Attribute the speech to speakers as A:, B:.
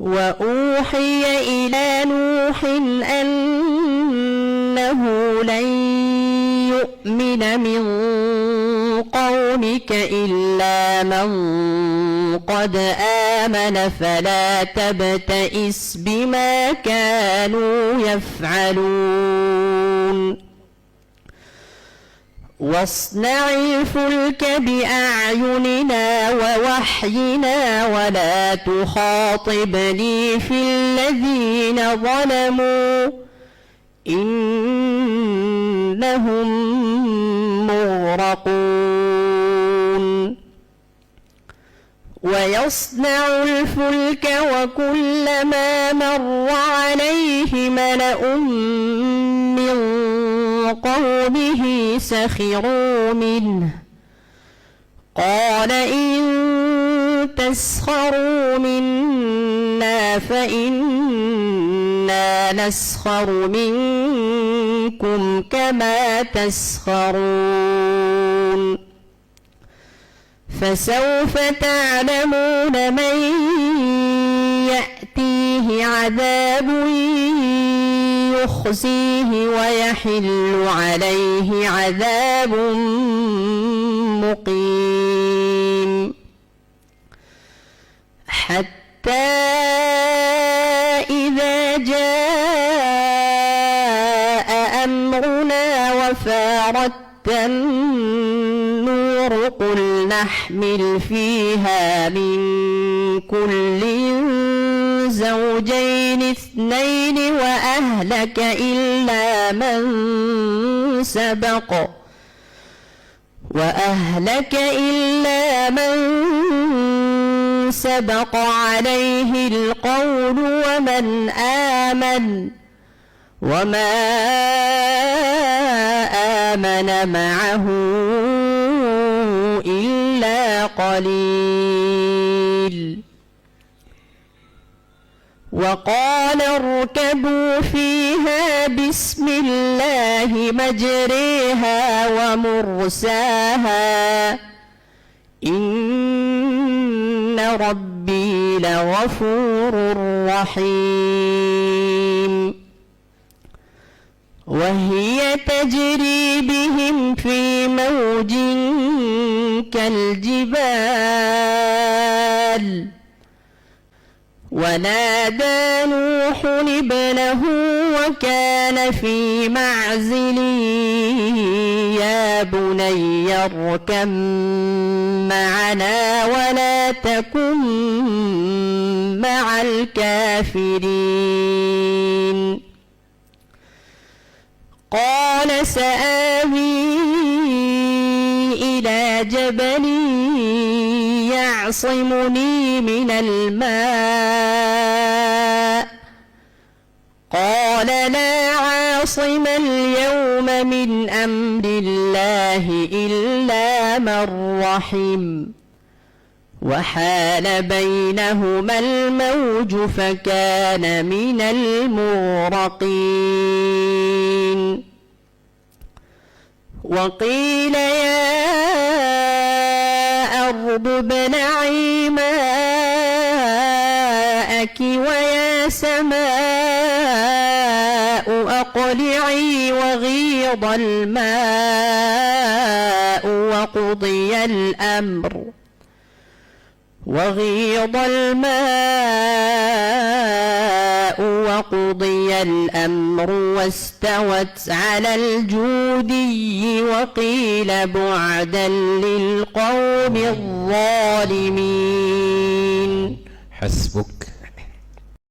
A: وأوحي إلى نوح أنه لن يؤمن من قومك إلا من قد آمن فلا تبتئس بما كانوا يفعلون واصنع الفلك بأعيننا ووحينا ولا تخاطبني في الذين ظلموا إنهم مغرقون ويصنع الفلك وكلما مر عليه ملأ من قومه سخروا منه قال إن تسخروا منا فإنا نسخر منكم كما تسخرون فسوف تعلمون من يأتيه عذاب يخزيه ويحل عليه عذاب مقيم حتى إذا جاء أمرنا وفارت النور قل نحمل فيها من كل زوجين اثنين وأهلك إلا من سبق عليه القول ومن آمن وما آمن معه إلا قليل وقال اركبوا فيها بسم الله مجريها ومرساها إن ربي لغفور رحيم وهي تجري بهم في موج كالجبال ونادى نوح ابنه وكان في معزل يا بني اركب معنا ولا تكن مع الكافرين قال سآوي إلى جبل يعصمني من الماء قال لا عاصم اليوم من أمر الله إلا من رحم وحال بينهما الموج فكان من المغرقين وقيل يا أرض ابلعي ماءك ويا سماء أقلعي وغيض الماء وقضي الأمر واستوت على الجودي وقيل بعدا للقوم الظالمين.
B: حسبك.